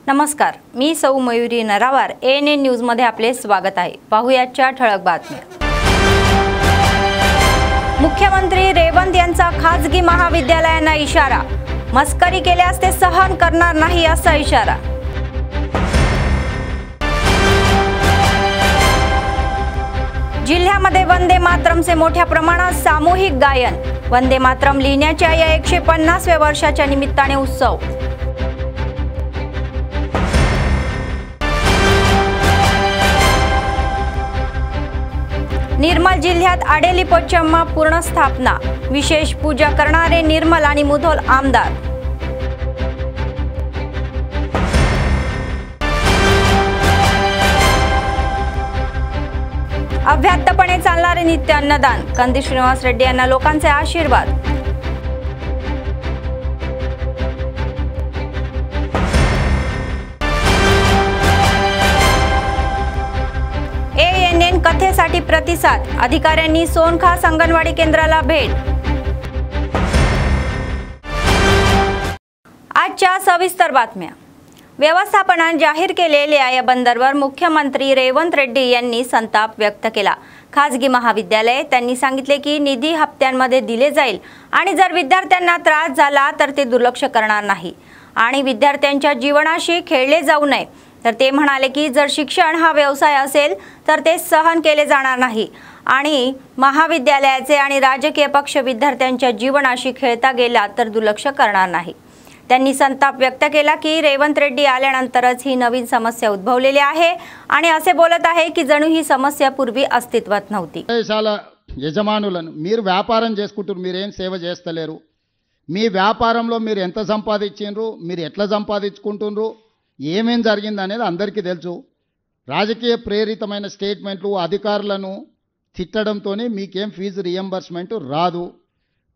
नमस्कार, मी सौ Mayuri नरावार ANN news मध्ये आपले स्वागत आहे। पाहुयाच्या ठळक बातम्या। मुख्यमंत्री रेवंत यांचा खासगी महाविद्यालयांना इशारा, मस्करी केल्यास ते सहन करणार नाही असा इशारा। जिल्ह्यामध्ये वंदे मातरमचे मोठ्या प्रमाणात सामूहिक गायन, वंदे मातरम लिहिण्याच्या या 150व्या वर्षाच्या निमित्ताने उत्सव। निर्मल जिल्ह्यात आडेली पोचम्मा पूर्ण स्थापना, विशेष पूजा करणारे निर्मल आणि मुधोल आमदार। अव्याहतपणे चालणारे नित्य अन्नदान, कंदी श्रीनिवास रेड्डी यांना लोकांचे आशीर्वाद। ANN कथेसाठी प्रतिसाद, अधिकाऱ्यांनी सोनखास अंगणवाडी केंद्राला भेट। आजच्या सविस्तर बातम्या। व्यवस्थापनाने जाहीर केलेल्या या बंदरवर मुख्यमंत्री रेवंत रेड्डी यांनी संताप व्यक्त केला। खासगी महाविद्यालय त्यांनी सांगितले की निधी हप्त्यांमध्ये दिले जाईल आणि जर विद्यार्थ्यांना त्रास झाला तर ते दुर्लक्ष करणार नाही आणि विद्यार्थ्यांच्या जीवनाशी खेळले जाऊ नये। तर ते म्हणाले की जर शिक्षण हा व्यवसाय असेल तर ते सहन केले जाणार नाही आणि महाविद्यालयाचे आणि राजकीय पक्ष विद्यार्थ्यांच्या जीवनाशी खेळता गेला तर दुर्लक्ष करणार नाही। त्यांनी संताप व्यक्त केला की रेवंत रेड्डी आल्यानंतरच ही नवीन समस्या उद्भवलेली आहे आणि असे बोलत आहे की जणू ही समस्या पूर्वी अस्तित्वात नव्हती। యజమానులను మీరు వ్యాపారం చేసుకుంటారు, మీరేం సేవ చేస్తలేరు। మీ వ్యాపారంలో మీరు ఎంత సంపాదించారు, మీరు ఎట్లా సంపాదించుకుంటున్నారు, ఏమేం జరిగింది అనేది అందరికీ తెలుసు। రాజకీయ ప్రేరితమైన స్టేట్మెంట్లు అధికారులను తిట్టడంతోనే మీకేం ఫీజు రియంబర్స్మెంట్ రాదు।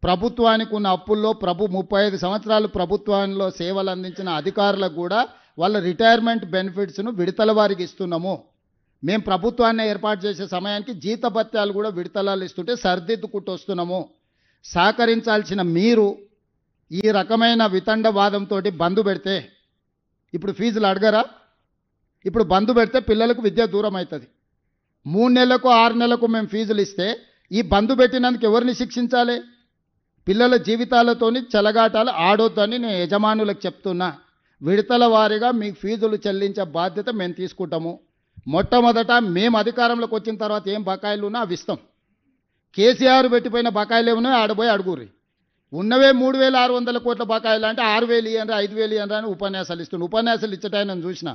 ప్రభుత్వానికి ఉన్న అప్పుల్లో 35 సంవత్సరాలు ప్రభుత్వంలో సేవలు అందించిన అధికారులకు కూడా వాళ్ళ రిటైర్మెంట్ బెనిఫిట్స్ను విడతల వారికి ఇస్తున్నాము। మేము ప్రభుత్వాన్ని ఏర్పాటు చేసే సమయానికి జీతభత్యాలు కూడా విడతలాలు ఇస్తుంటే సరిదిద్దుకుంటూ వస్తున్నాము। సహకరించాల్సిన మీరు ఈ రకమైన వితండవాదంతో బంద్ పెడితే ఇప్పుడు ఫీజులు అడగరా? ఇప్పుడు బంద్ పెడితే పిల్లలకు విద్య దూరం అవుతుంది। 3 నెలలకు 6 నెలలకు మేము ఫీజులు ఇస్తే ఈ బంద్ పెట్టినందుకు ఎవరిని శిక్షించాలి? పిల్లల జీవితాలతోని చెలగాటాలు ఆడొద్దని నేను యజమానులకు చెప్తున్నా। విడతల వారీగా మీకు ఫీజులు చెల్లించే బాధ్యత మేము తీసుకుంటాము। మొట్టమొదట మేము అధికారంలోకి వచ్చిన తర్వాత ఏం బకాయిలు ఉన్నా అవి ఇస్తాం। కేసీఆర్ పెట్టిపోయిన బకాయిలు ఏమన్నా ఆడబోయి అడుగుర్రి। ఉన్నవే 3600 కోట్ల బకాయిలు అంటే 6000 ఇయ్యండి 5000 ఇయ్యండి అని ఉపన్యాసాలు ఇస్తుండు। ఉపన్యాసాలు ఇచ్చటాయని చూసిన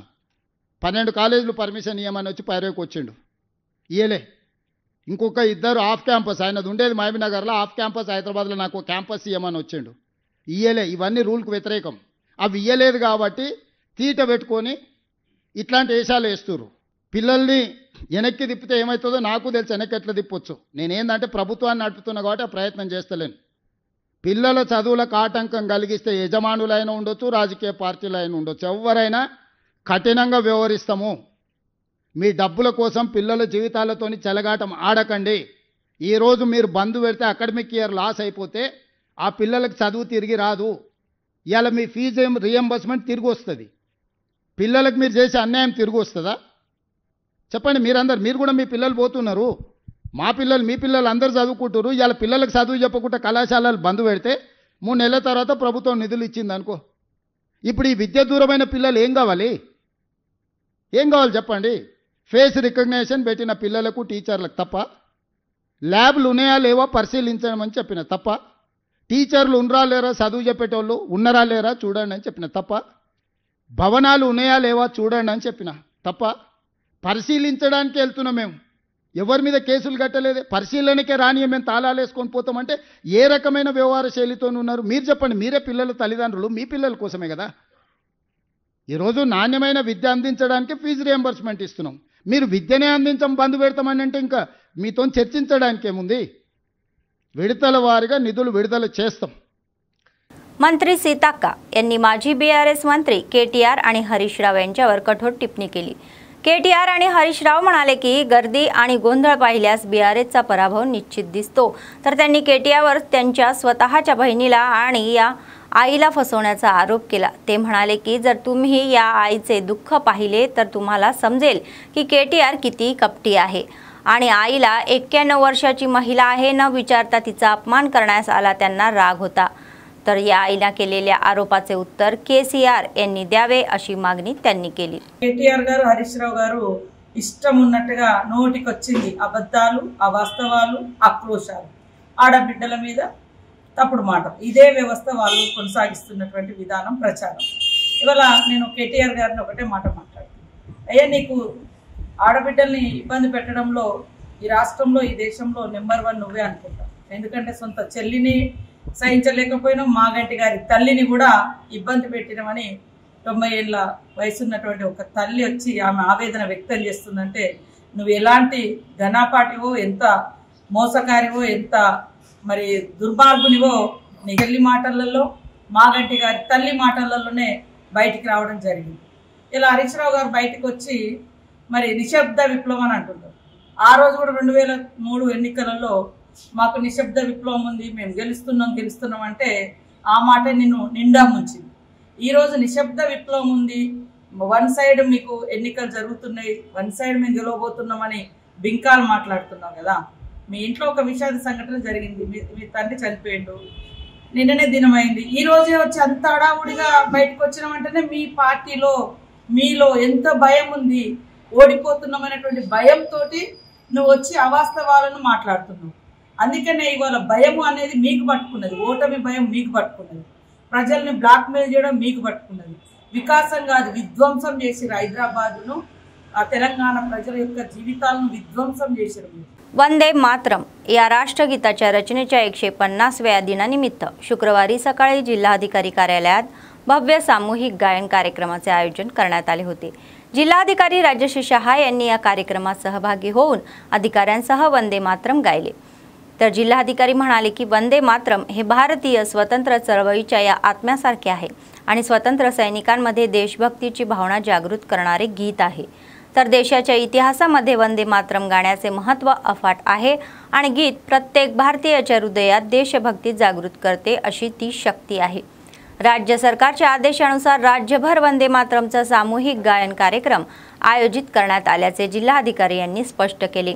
12 కాలేజీలు పర్మిషన్ ఇవ్వమని వచ్చి పైరేకి వచ్చిండు, ఇయ్యలే। ఇంకొక ఇద్దరు ఆఫ్ క్యాంపస్, ఆయనది ఉండేది మహబూబ్నగర్లో, ఆఫ్ క్యాంపస్ హైదరాబాద్లో నాకు క్యాంపస్ ఇవ్వమని వచ్చిండు, ఇయ్యలే। ఇవన్నీ రూల్కి వ్యతిరేకం। అవి ఇయ్యలేదు కాబట్టి తీట పెట్టుకొని ఇట్లాంటి వేషాలు వేస్తున్నారు। పిల్లల్ని వెనక్కి తిప్పితే ఏమవుతుందో నాకు తెలుసు, వెనక్కి ఎట్లా తిప్పొచ్చు। నేనేందంటే ప్రభుత్వాన్ని నడుపుతున్నా కాబట్టి ఆ ప్రయత్నం చేస్తలేను। పిల్లల చదువులకు ఆటంకం కలిగిస్తే యజమానులైనా ఉండొచ్చు, రాజకీయ పార్టీలైనా ఉండొచ్చు, ఎవరైనా కఠినంగా వ్యవహరిస్తాము। మీ డబ్బుల కోసం పిల్లల జీవితాలతోని చెలగాటం ఆడకండి। ఈరోజు మీరు బంద్ పెడితే అకాడమిక్ ఇయర్ లాస్ అయిపోతే ఆ పిల్లలకు చదువు తిరిగి రాదు। ఇవాళ మీ ఫీజు రియంబర్స్మెంట్ తిరిగి వస్తుంది, పిల్లలకు మీరు చేసే అన్యాయం తిరిగి వస్తుందా? చెప్పండి మీరందరూ। మీరు కూడా మీ పిల్లలు పోతున్నారు, మా పిల్లలు మీ పిల్లలు అందరూ చదువుకుంటారు। ఇవాళ పిల్లలకు చదువు చెప్పకుండా కళాశాలలు బంద్ పెడితే 3 నెలల తర్వాత ప్రభుత్వం నిధులు ఇచ్చింది అనుకో, ఇప్పుడు ఈ విద్య దూరమైన పిల్లలు ఏం కావాలి? ఏం కావాలి చెప్పండి? ఫేస్ రికగ్నిషన్ పెట్టిన పిల్లలకు టీచర్లకు తప్ప, ల్యాబ్లు ఉన్నాయా లేవా పరిశీలించమని చెప్పిన తప్ప, టీచర్లు ఉన్నరా లేరా చదువు చెప్పేటోళ్ళు ఉన్నరా లేరా చూడండి అని చెప్పిన తప్ప, భవనాలు ఉన్నాయా లేవా చూడండి అని చెప్పిన తప్ప, పరిశీలించడానికి వెళ్తున్నాం మేము, ఎవరి మీద కేసులు కట్టలేదు, పరిశీలనకే రాని మేము తాళాలు వేసుకొని పోతామంటే ఏ రకమైన వ్యవహార శైలితో ఉన్నారు మీరు చెప్పండి? మీరే పిల్లల తల్లిదండ్రులు, మీ పిల్లల కోసమే కదా ఈరోజు నాణ్యమైన విద్య అందించడానికి ఫీజు రియంబర్స్మెంట్ ఇస్తున్నాం। మీరు విద్యనే అందించం బంద్ పెడతామని అంటే ఇంకా మీతో చర్చించడానికి ఏముంది? విడతల వారీగా నిధులు విడుదల చేస్తాం। मंत्री सीताक्का यांनी माजी BRS मंत्री KTR आणि हरीश राव यांच्यावर कठोर टिप्पणी केली। KTR आणि हरीश राव म्हणाले की गर्दी आणि गोंधळ पाहिल्यास BRSचा पराभव निश्चित दिसतो। तर त्यांनी KTR वर त्यांच्या स्वतःच्या बहिणीला आणि या आईला फसवण्याचा आरोप केला। ते म्हणाले की जर तुम्ही या आईचे दुःख पाहिले तर तुम्हाला समजेल की केटीआर किती कपटी आहे आणि आईला 91 वर्षाची महिला आहे न विचारता तिचा अपमान करण्यास आला त्यांना राग होता। तर या आईला केलेल्या आरोपाचे उत्तर केसीआर यांनी द्यावे अशी मागणी त्यांनी केली। केटीआर గారు హరీష్ రావు గారు ఇష్టం ఉన్నట్టుగా నోటికొచ్చింది అబద్ధాలు అవాస్తవాలు ఆక్రోశాలు ఆడబిడ్డల మీద తప్పుడు మాటలు ఇదే వ్యవస్థ వాళ్ళు కొనసాగిస్తున్నటువంటి విధానం ప్రచారం। ఇవాళ నేను కేటీఆర్ గారిని ఒకటే మాట మాట్లాడుతున్నాను, అయ్యా నీకు ఆడబిడ్డల్ని ఇబ్బంది పెట్టడంలో ఈ రాష్ట్రంలో ఈ దేశంలో నెంబర్ 1 నువ్వే అనుకుంటావు। ఎందుకంటే సొంత చెల్లిని సహించలేకపోయినా మాగంటి గారి తల్లిని కూడా ఇబ్బంది పెట్టినమని 90 ఏళ్ల వయసున్నటువంటి ఒక తల్లి వచ్చి ఆమె ఆవేదన వ్యక్తం చేస్తుందంటే నువ్వు ఎలాంటి ఘనాపాటివో ఎంత మోసకారివో ఎంత మరి దుర్మార్గునివో నీ చెల్లి మాటలలో మాగంటి గారి తల్లి మాటలలోనే బయటికి రావడం జరిగింది। ఇలా హరీష్ రావు గారు బయటకు వచ్చి మరి నిశ్శబ్ద విప్లవం అని అంటున్నారు। ఆ రోజు కూడా 2003 ఎన్నికలలో మాకు నిశ్శబ్ద విప్లవం ఉంది, మేము గెలుస్తున్నాం అంటే ఆ మాట నిన్ను నిండా ముంచింది। ఈరోజు నిశ్శబ్ద విప్లవం ఉంది, వన్ సైడ్ మీకు ఎన్నికలు జరుగుతున్నాయి, వన్ సైడ్ మేము గెలవబోతున్నామని బింకాలు మాట్లాడుతున్నాం కదా। మీ ఇంట్లో ఒక విషాద సంఘటన జరిగింది, మీ తండ్రి చనిపోయిండు, నిన్ననే దినమైంది, ఈ రోజే వచ్చి అంత హడావుడిగా బయటకు వచ్చినామంటేనే మీ పార్టీలో మీలో ఎంత భయం ఉంది, ఓడిపోతున్నామనేటువంటి భయంతో నువ్వు వచ్చి అవాస్తవాలను మాట్లాడుతున్నావు। అందుకనే ఇవాళ భయం అనేది మీకు పట్టుకున్నది, ఓటమి భయం మీకు పట్టుకున్నది, ప్రజల్ని బ్లాక్మెయిల్ చేయడం మీకు పట్టుకున్నది, వికాసం కాదు విధ్వంసం చేసిరు హైదరాబాద్ను, ఆ తెలంగాణ ప్రజల యొక్క జీవితాలను విధ్వంసం చేసిరు। वंदे मातरम या राष्ट्रगीताच्या रचनेच्या 150व्या दिनानिमित्त शुक्रवारी सकाळी जिल्हाधिकारी कार्यालयात भव्य सामूहिक गायन कार्यक्रमाचे आयोजन करण्यात आले होते। जिल्हाधिकारी राजश्री शहा यांनी या कार्यक्रमात सहभागी होऊन अधिकाऱ्यांसह वंदे मातरम गायले। तर जिल्हाधिकारी म्हणाले की वंदे मातरम हे भारतीय स्वतंत्र चळवळीच्या या आत्म्यासारखे आहे आणि स्वतंत्र सैनिकांमध्ये देशभक्तीची भावना जागृत करणारे गीत आहे। तर देशाच्या इतिहासामध्ये वंदे मातरम गाण्याचे महत्त्व अफाट आहे आणि गीत प्रत्येक भारतीयाच्या हृदयात देशभक्ती जागृत करते अशी ती शक्ती आहे। राज्य सरकारच्या आदेशानुसार राज्यभर वंदे मातरमचा सामूहिक गायन कार्यक्रम आयोजित करण्यात आल्याचे जिल्हाधिकारी यांनी स्पष्ट केले।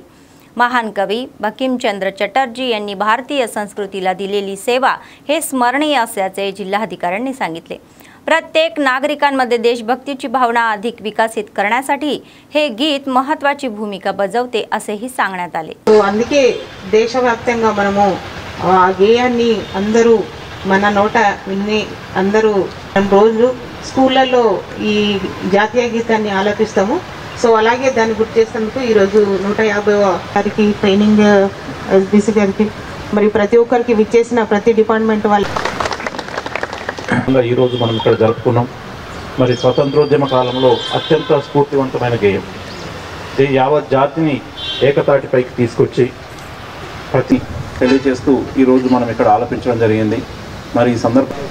महान कवी बंकिमचंद्र चटर्जी यांनी भारतीय संस्कृतीला दिलेली सेवा हे स्मरणीय असल्याचे जिल्हाधिकाऱ्यांनी सांगितले। प्रत्येक नागरिकांमध्ये देशभक्तीची भावना अधिक विकसित करण्यासाठी हे गीत महत्त्वाची भूमिका बजावते असेही सांगण्यात आले। అందుకే దేశవ్యాప్తంగా మనము ఆ గేయాన్ని అందరూ మన నోట విని అందరూ రోజు స్కూళ్ళల్లో ఈ జాతీయ గీతాన్ని ఆలపిస్తాము। సో అలాగే దాన్ని గుర్తు చేసేందుకు ఈ రోజు 150వ గారికి ట్రైనింగ్ ఎస్బీసీ గారికి మరి ప్రతి ఒక్కరికి విచ్చేసిన ప్రతి డిపార్ట్మెంట్ వాళ్ళు ఈ రోజు మనం ఇక్కడ జరుపుకున్నాం। మరి స్వతంత్రోద్యమ కాలంలో అత్యంత స్ఫూర్తివంతమైన గేయం, ఇది యావత్ జాతిని ఏకతాటిపైకి తీసుకొచ్చి ప్రతి తెలియజేస్తూ ఈ రోజు మనం ఇక్కడ ఆలపించడం జరిగింది। మరి ఈ సందర్భంగా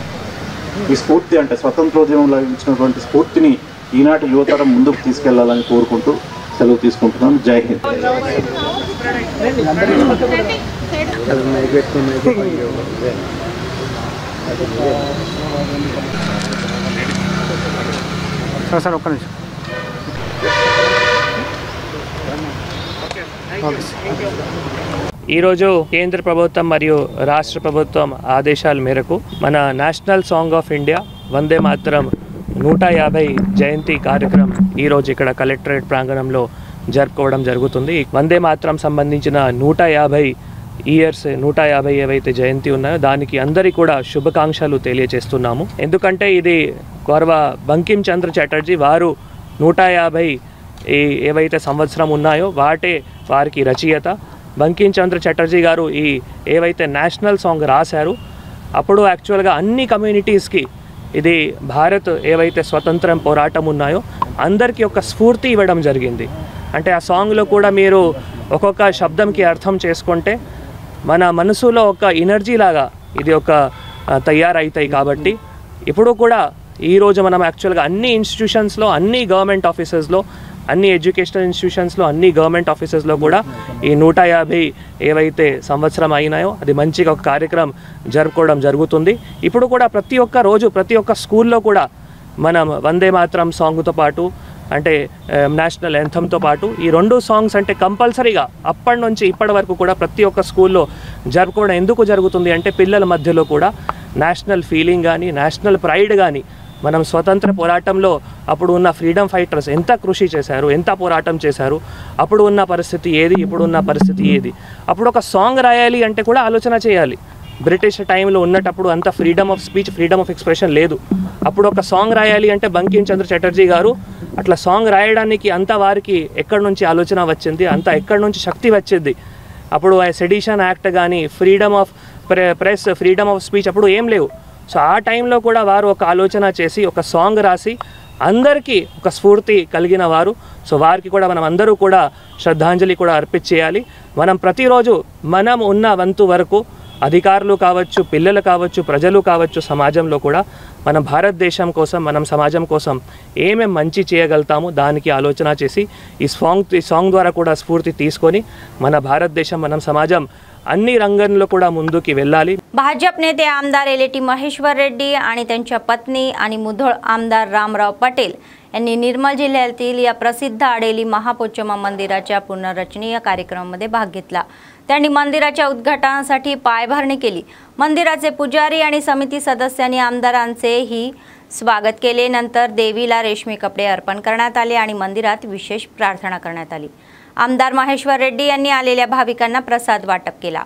ఈ స్ఫూర్తి అంటే స్వతంత్రోద్యమంలో లభించినటువంటి స్ఫూర్తిని ఈనాటి యువతరం ముందుకు తీసుకెళ్లాలని కోరుకుంటూ సెలవు తీసుకుంటున్నాను। జై హింద్। సార్ ఒక్క నిమిషం। ఈరోజు కేంద్ర ప్రభుత్వం మరియు రాష్ట్ర ప్రభుత్వం ఆదేశాల మేరకు మన national song of India Vande Mataram 150 జయంతి కార్యక్రమం ఈరోజు ఇక్కడ కలెక్టరేట్ ప్రాంగణంలో జరుపుకోవడం జరుగుతుంది। వందే మాతరం సంబంధించిన 150 ఇయర్స్ 150 ఏవైతే జయంతి ఉన్నాయో దానికి అందరికీ కూడా శుభాకాంక్షలు తెలియజేస్తున్నాము। ఎందుకంటే ఇది గౌరవ బంకిం చంద్ర చటర్జీ వారు 150 ఏవైతే సంవత్సరం ఉన్నాయో వారికి రచయిత బంకిం చంద్ర చటర్జీ గారు ఈ ఏవైతే నేషనల్ సాంగ్ రాశారు అప్పుడు యాక్చువల్గా అన్ని కమ్యూనిటీస్కి ఇది భారత్ ఏవైతే స్వతంత్రం పోరాటం ఉన్నాయో అందరికీ ఒక స్ఫూర్తి ఇవ్వడం జరిగింది। అంటే ఆ సాంగ్లో కూడా మీరు ఒక్కొక్క శబ్దంకి అర్థం చేసుకుంటే మన మనసులో ఒక ఎనర్జీ లాగా ఇది ఒక తయారైతాయి। కాబట్టి ఇప్పుడు కూడా ఈరోజు మనం యాక్చువల్గా అన్ని ఇన్స్టిట్యూషన్స్లో అన్ని గవర్నమెంట్ ఆఫీసెస్లో అన్ని ఎడ్యుకేషనల్ ఇన్స్టిట్యూషన్స్లో అన్ని గవర్నమెంట్ ఆఫీసెస్లో కూడా ఈ 150 ఏవైతే సంవత్సరం అయినాయో అది మంచిగా ఒక కార్యక్రమం జరుపుకోవడం జరుగుతుంది. ఇప్పుడు కూడా ప్రతి ఒక్క రోజు ప్రతి ఒక్క స్కూల్లో కూడా మనం వందే మాతరం సాంగ్తో పాటు అంటే నేషనల్ యాంథమ్తో పాటు ఈ 2 సాంగ్స్ అంటే కంపల్సరీగా అప్పటి నుంచి ఇప్పటి వరకు కూడా ప్రతి ఒక్క స్కూల్లో జరుపుకోవడం ఎందుకు జరుగుతుంది అంటే పిల్లల మధ్యలో కూడా నేషనల్ ఫీలింగ్ కానీ నేషనల్ ప్రైడ్ కానీ మనం స్వతంత్ర పోరాటంలో అప్పుడు ఉన్న ఫ్రీడమ్ ఫైటర్స్ ఎంత కృషి చేశారు, ఎంత పోరాటం చేశారు, అప్పుడు ఉన్న పరిస్థితి ఏది, ఇప్పుడు ఉన్న పరిస్థితి ఏది. అప్పుడు ఒక సాంగ్ రాయాలి అంటే కూడా ఆలోచన చేయాలి. బ్రిటిష్ టైంలో ఉన్నటప్పుడు అంత freedom of speech, freedom of expression లేదు. అప్పుడు ఒక సాంగ్ రాయాలి అంటే బంకిం చంద్ర చటర్జీ గారు అట్లా సాంగ్ రాయడానికి అంత వారికి ఎక్కడి నుంచి ఆలోచన వచ్చింది, అంత ఎక్కడి నుంచి శక్తి వచ్చింది. అప్పుడు సెడిషన్ యాక్ట్ కానీ freedom of press, freedom of speech అప్పుడు ఏం లేవు. సో ఆ టైంలో కూడా వారు ఒక ఆలోచన చేసి ఒక సాంగ్ రాసి అందరికీ ఒక స్ఫూర్తి కలిగిన వారు. సో వారికి కూడా మనం అందరూ కూడా శ్రద్ధాంజలి కూడా అర్పించేయాలి. మనం ప్రతిరోజు మనం ఉన్న వంతు వరకు అధికారులు కావచ్చు, పిల్లలు కావచ్చు, ప్రజలు కావచ్చు, సమాజంలో కూడా మన భారతదేశం కోసం, మనం సమాజం కోసం ఏమేం మంచి చేయగలుగుతామో దానికి ఆలోచన చేసి ఈ సాంగ్ ద్వారా కూడా स्फूर्ती తీసుకొని మన భారతదేశం, మనం సమాజం अन्नी रंगांलो కూడా ముందుకి వెళ్ళాలి. भाजप नेते आमदार एलेटी महेश्वर रेड्डी आणि त्यांच्या पत्नी आणि मुधोळ आमदार रामराव पटेल यांनी निर्मल जिल्ह्यातील या प्रसिद्ध आडेली महापोचम्मा मंदिराच्या पुनर्रचनीय कार्यक्रमामध्ये भाग घेतला. त्यांनी मंदिराच्या उद्घाटनासाठी पायभरणी केली. मंदिराचे पुजारी आणि समिती सदस्यांनी आमदारांचेही स्वागत केले. नंतर देवीला रेशमी कपडे अर्पण करण्यात आले आणि मंदिरात विशेष प्रार्थना करण्यात आली. आमदार महेश्वर रेड्डी यांनी आलेल्या भाविकांना प्रसाद वाटप केला.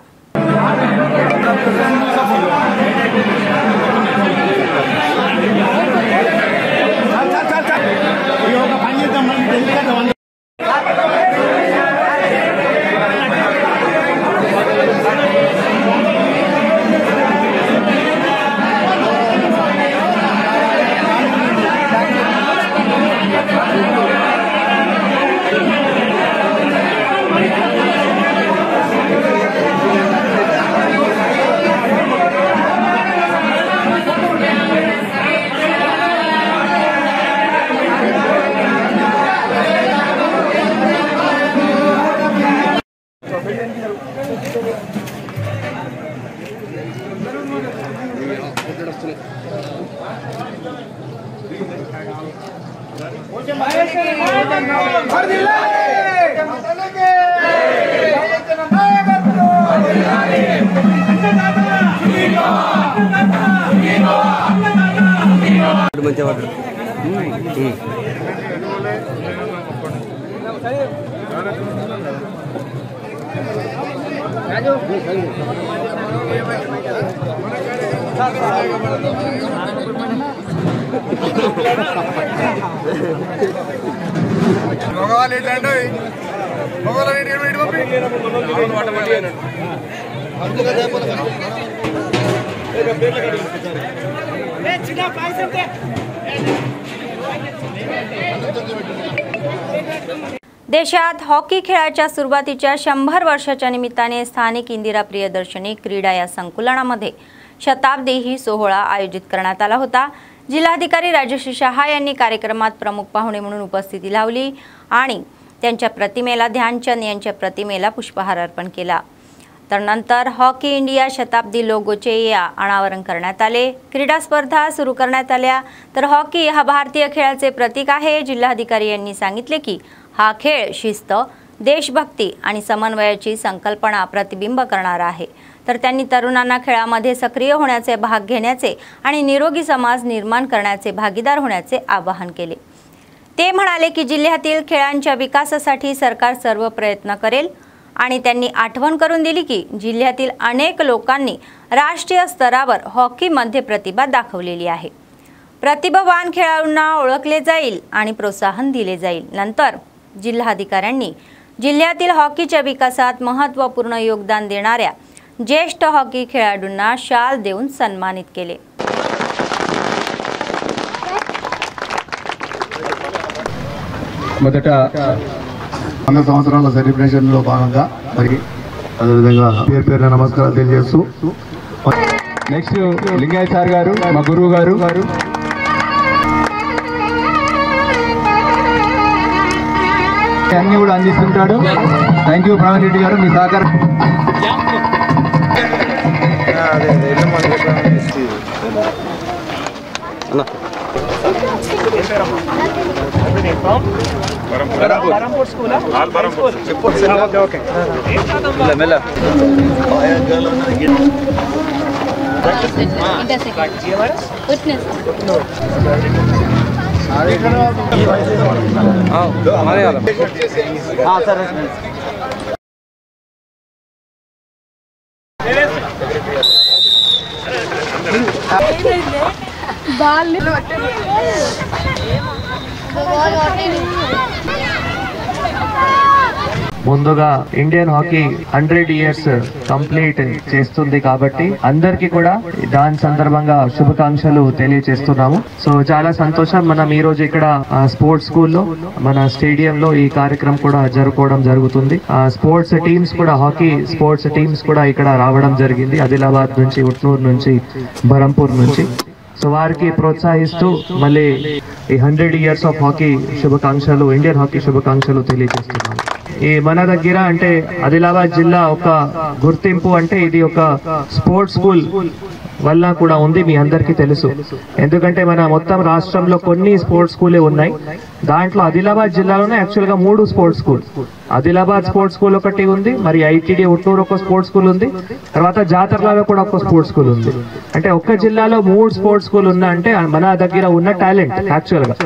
देशात हॉकी खेळाच्या सुरुवातीच्या 100 वर्षाच्या निमित्ताने स्थानिक इंदिरा प्रियदर्शनी क्रीडा या संकुलामध्ये शताब्दी ही सोहळा आयोजित करण्यात आला होता. जिल्हाधिकारी राजश्री शहा यांनी कार्यक्रमात प्रमुख पाहुणे म्हणून उपस्थिती लावली आणि त्यांच्या प्रतिमेला ध्यानचंद यांच्या प्रतिमेला पुष्पहार अर्पण केला. तर नंतर हॉकी इंडिया शताब्दी लोगोचे अनावरण करण्यात आले. क्रीडा स्पर्धा सुरू करण्यात आल्या. तर हॉकी हा भारतीय खेळाचे प्रतीक आहे. जिल्हाधिकारी यांनी सांगितले की हा खेळ शिस्त, देशभक्ती आणि समन्वयाची संकल्पना प्रतिबिंब करणारा आहे. तर त्यांनी तरुणांना खेळामध्ये सक्रिय होण्याचे, भाग घेण्याचे आणि निरोगी समाज निर्माण करण्याचे, भागीदार होण्याचे आवाहन केले. ते म्हणाले की जिल्ह्यातील खेळांच्या विकासासाठी सरकार सर्व प्रयत्न करेल आणि त्यांनी आठवण करून दिली की जिल्ह्यातील अनेक लोकांनी राष्ट्रीय स्तरावर हॉकीमध्ये प्रतिभा दाखवलेली आहे. प्रतिभावान खेळाडूंना ओळखले जाईल आणि प्रोत्साहन दिले जाईल. नंतर जिल्हाधिकाऱ्यांनी जिल्ह्यातील हॉकीच्या विकासात महत्त्वपूर्ण योगदान देणाऱ्या ज्येष्ठ हॉकी खेळाडूंना शाल देऊन सन्मानित केले. మొదట 100 సంవత్సరాల సెలబ్రేషన్ లో భాగంగా మరి అదే విధంగా పేరు నమస్కారాలు తెలియజేస్తూ నెక్స్ట్ లింగయ్య సార్ గారు మా గురువు గారు అన్ని కూడా అందిస్తుంటాడు. థ్యాంక్ యూ ప్రవీణ్ రెడ్డి గారు, మీ సహకారం. ముందుగా ఇండియన్ హాకీ 100 years కంప్లీట్ చేస్తుంది కాబట్టి అందరికీ కూడా దాని సందర్భంగా శుభాకాంక్షలు తెలియజేస్తున్నాము. సో చాలా సంతోషం, మనం ఈ రోజు ఇక్కడ స్పోర్ట్స్ స్కూల్లో మన స్టేడియంలో ఈ కార్యక్రమం కూడా జరుపుకోవడం జరుగుతుంది. స్పోర్ట్స్ టీమ్స్ కూడా, హాకీ స్పోర్ట్స్ టీమ్స్ కూడా ఇక్కడ రావడం జరిగింది, ఆదిలాబాద్ నుంచి, ఉట్నూరు నుంచి, బరంపూర్ నుంచి. సో వారికి ప్రోత్సహిస్తూ మళ్ళీ ఈ 100 years ఆఫ్ హాకీ శుభాకాంక్షలు, ఇండియన్ హాకీ శుభాకాంక్షలు తెలియజేస్తున్నాము. ఈ మన దగ్గర అంటే ఆదిలాబాద్ జిల్లా ఒక గుర్తింపు అంటే ఇది ఒక స్పోర్ట్స్ స్కూల్ వల్ల కూడా ఉంది, మీ అందరికీ తెలుసు. ఎందుకంటే మన మొత్తం రాష్ట్రంలో కొన్ని స్పోర్ట్స్ స్కూలే ఉన్నాయి. దాంట్లో ఆదిలాబాద్ జిల్లాలోనే యాక్చువల్గా 3 sports school. Adilabad sports school ఒకటి ఉంది, మరి ఐటీడీ ఉట్నూరు ఒక స్పోర్ట్స్ స్కూల్ ఉంది, తర్వాత జాతరలో కూడా ఒక స్పోర్ట్స్ స్కూల్ ఉంది. అంటే ఒక్క జిల్లాలో 3 స్పోర్ట్స్ స్కూల్ ఉన్నా అంటే మన దగ్గర ఉన్న టాలెంట్ యాక్చువల్గా.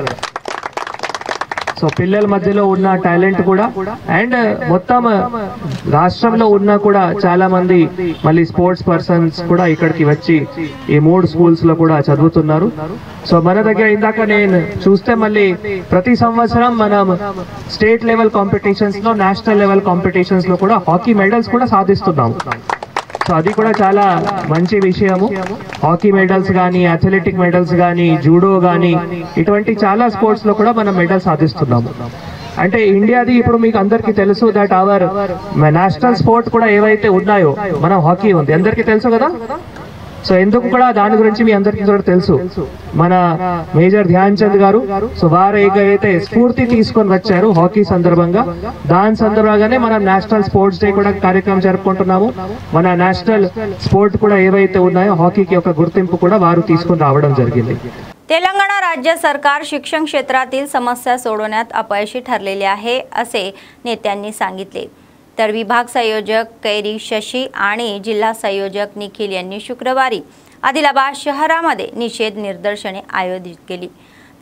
సో పిల్లల మధ్యలో ఉన్న టాలెంట్ కూడా అండ్ మొత్తం రాష్ట్రంలో ఉన్న కూడా చాలా మంది మళ్ళీ స్పోర్ట్స్ పర్సన్స్ కూడా ఇక్కడికి వచ్చి ఈ 3 స్కూల్స్ లో కూడా చదువుతున్నారు. సో మన దగ్గర ఇందాక నేను చూస్తే మళ్ళీ ప్రతి సంవత్సరం మనం స్టేట్ లెవెల్ కాంపిటీషన్స్ లో, నేషనల్ లెవెల్ కాంపిటీషన్స్ లో కూడా హాకీ మెడల్స్ కూడా సాధిస్తున్నాము. సో అది కూడా చాలా మంచి విషయము. హాకీ మెడల్స్ కానీ, అథ్లెటిక్ మెడల్స్ కానీ, జూడో కానీ, ఇటువంటి చాలా స్పోర్ట్స్ లో కూడా మనం మెడల్స్ సాధిస్తున్నాము. అంటే ఇండియాది ఇప్పుడు మీకు అందరికీ తెలుసు దట్ అవర్ నేషనల్ స్పోర్ట్ కూడా ఏవైతే ఉన్నాయో మన హాకీ ఉంది, అందరికీ తెలుసు కదా. సో ఎందుకు కూడా దాని గురించి మీ అందరికీ కూడా తెలుసు. మన మేజర్ ధ్యాన్ చంద్ గారు, సో వారు ఏదైతే స్ఫూర్తి తీసుకొని వచ్చారు హాకీ సందర్భంగా, దాని సందర్భంగానే మనం నేషనల్ స్పోర్ట్స్ డే కూడా కార్యక్రమం జరుపుకుంటున్నాము. మన నేషనల్ స్పోర్ట్ కూడా ఏవైతే ఉన్నాయో హాकीची ఒక गुरुतिंप కూడా వారు తీసుకొని రావడం జరిగింది. तेलंगणा राज्य सरकार शिक्षण क्षेत्रातील समस्या सोडवण्यात अपयशी ठरलेले आहे असे नेत्यांनी सांगितले. तर विभाग संयोजक कैरी शशी आणि जिल्हा संयोजक निखिल यांनी शुक्रवारी आदिलाबाद शहरामध्ये निषेध निदर्शने आयोजित केली.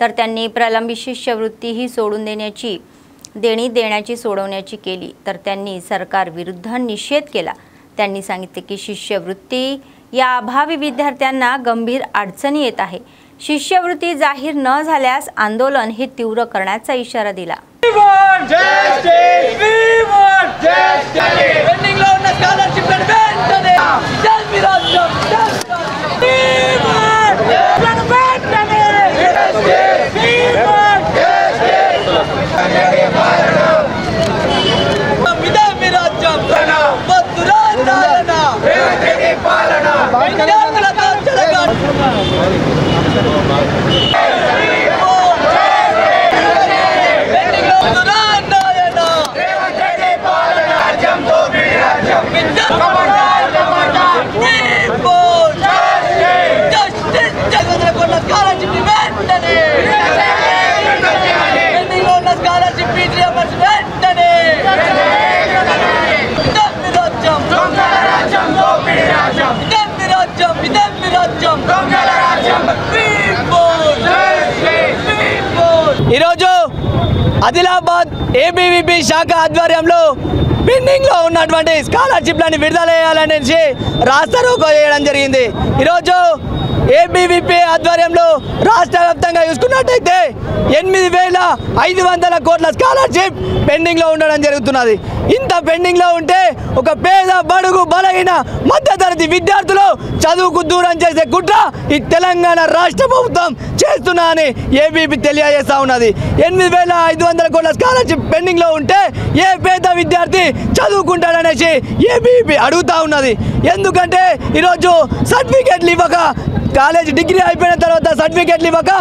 तर त्यांनी प्रलंबित शिष्यवृत्ती ही सोडून देण्याची सोडवण्याची केली. तर त्यांनी सरकार विरुद्ध निषेध केला. त्यांनी सांगितले की शिष्यवृत्ती या अभावी विद्यार्थ्यांना गंभीर अडचणी येत आहे. शिष्यवृत्ती जाहीर न झाल्यास आंदोलन हे तीव्र करण्याचा इशारा दिला. ఈరోజు ఆదిలాబాద్ ఏబీవీపీ శాఖ ఆధ్వర్యంలో పెండింగ్లో ఉన్నటువంటి స్కాలర్షిప్లను విడుదల చేయాలనేసి రాస్తా రోకో చేయడం జరిగింది. ఈరోజు ఏబీవీపీ ఆధ్వర్యంలో రాష్ట్ర వ్యాప్తంగా చూసుకున్నట్టయితే 8,500 కోట్ల స్కాలర్షిప్ పెండింగ్లో ఉండడం జరుగుతున్నది. ఇంత పెండింగ్లో ఉంటే ఒక పేద బడుగు బలహీన మధ్యతరగతి విద్యార్థులు చదువుకు దూరం చేసే కుట్ర ఈ తెలంగాణ రాష్ట్ర ప్రభుత్వం చేస్తున్నా అని ఏబీవీపీ తెలియజేస్తూ ఉన్నది. 8,500 కోట్ల స్కాలర్షిప్ పెండింగ్లో ఉంటే ఏ పేద విద్యార్థి చదువుకుంటాడనేసి ఏబీవీపీ అడుగుతూ ఉన్నది. ఎందుకంటే ఈరోజు సర్టిఫికేట్లు ఇవ్వక, కాలేజ్ డిగ్రీ అయిపోయిన తర్వాత సర్టిఫికేట్లు ఇవ్వక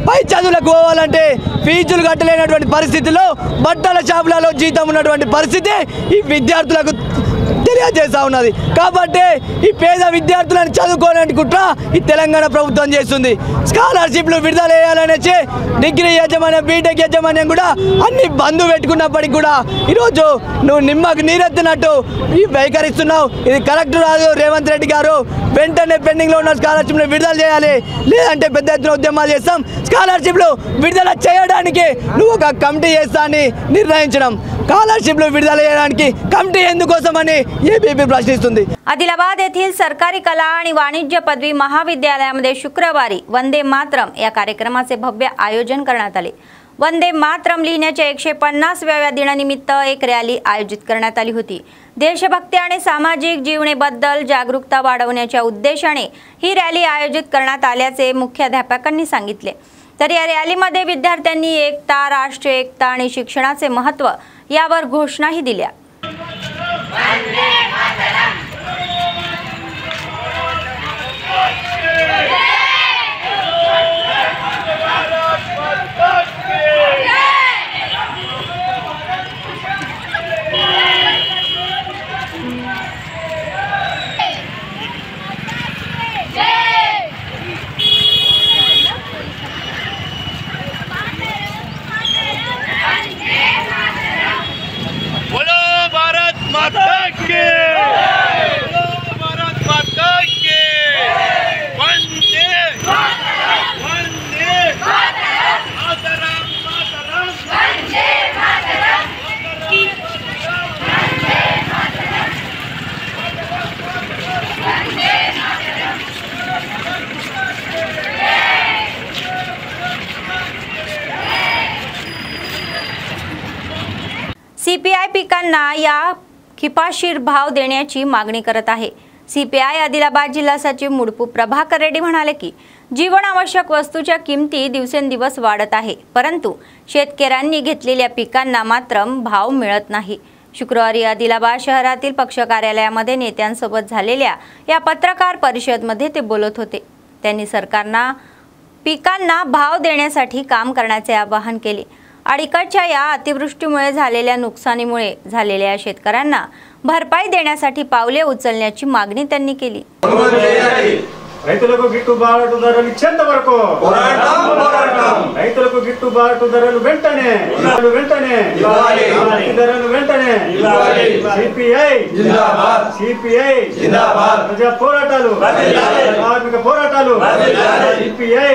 పై చదువులకు పోవాలంటే ఫీజులు కట్టలేనటువంటి పరిస్థితుల్లో బట్టల షాపులలో జీతం ఉన్నటువంటి పరిస్థితి ఈ విద్యార్థులకు తెలియజేస్తా ఉన్నది. కాబట్టి ఈ పేద విద్యార్థులను చదువుకోవడానికి కుట్ర ఈ తెలంగాణ ప్రభుత్వం చేస్తుంది. స్కాలర్షిప్లు విడుదల చేయాలనేసి డిగ్రీ యాజమాన్యం బీటెక్ యాజమాన్యం కూడా అన్ని బంధు పెట్టుకున్నప్పటికీ కూడా ఈరోజు నువ్వు నిమ్మకు నీరెత్తినట్టు ఈ వైఖరిస్తున్నావు. ఇది కరెక్ట్ రాదు. రేవంత్ రెడ్డి గారు వెంటనే పెండింగ్లో ఉన్న స్కాలర్షిప్లు విడుదల చేయాలి, లేదంటే పెద్ద ఎత్తున ఉద్యమాలు చేస్తాం. స్కాలర్షిప్లు విడుదల చేయడానికి నువ్వు ఒక కమిటీ చేస్తా అని నిర్ణయించడం, స్కాलरशिपలు विడుదల చేయడానికి कमिटी ఎందుకోసమని ఏబీపీ प्रश्निస్తుంది. आदिलाबाद येथील सरकारी कला आणि वाणिज्य पदवी महाविद्यालयामध्ये शुक्रवारी वंदे मातरम या कार्यक्रमाचे भव्य आयोजन करण्यात आले. वंदे मातरम लिहिण्याच्या 150व्या दिनानिमित्त एक रॅली आयोजित करण्यात आली होती. देशभक्ती आणि सामाजिक जीवनाबद्दल जागरूकता वाढवण्याच्या उद्देशाने ही रॅली आयोजित करण्यात आल्याचे मुख्याध्यापकांनी सांगितले. तर या रॅलीमध्ये विद्यार्थ्यांनी एकता, राष्ट्रीय एकता आणि शिक्षणाचे महत्त्व यावर घोषणाही दिल्या. सीपीआय पिकांना या किफाशीर भाव देण्याची मागणी करत आहे. सीपीआय आदिलाबाद जिल्हा सचिव मुडपू प्रभाकर रेड्डी म्हणाले की जीवनावश्यक वस्तूच्या किमती दिवसेंदिवस वाढत आहे, परंतु शेतकऱ्यांनी घेतलेल्या पिकांना मात्र भाव मिळत नाही. शुक्रवारी आदिलाबाद शहरातील पक्ष कार्यालयामध्ये नेत्यांसोबत झालेल्या या पत्रकार परिषदेमध्ये ते बोलत होते. त्यांनी सरकारला पिकांना भाव देण्यासाठी काम करण्याचे आवाहन केले. अडीकडच्या या अतिवृष्टीमुळे झालेल्या नुकसानीमुळे झालेल्या शेतकऱ्यांना भरपाई देण्यासाठी पावले उचलण्याची मागणी त्यांनी केली. రైతులకు గిట్టుబాటు ధరలు ఇచ్చేంత వరకు రైతులకు గిట్టుబాటు ధరలు వెంటనే సిపిఐ ప్రజా పోరాటాలు కార్మిక పోరాటాలు సిపిఐ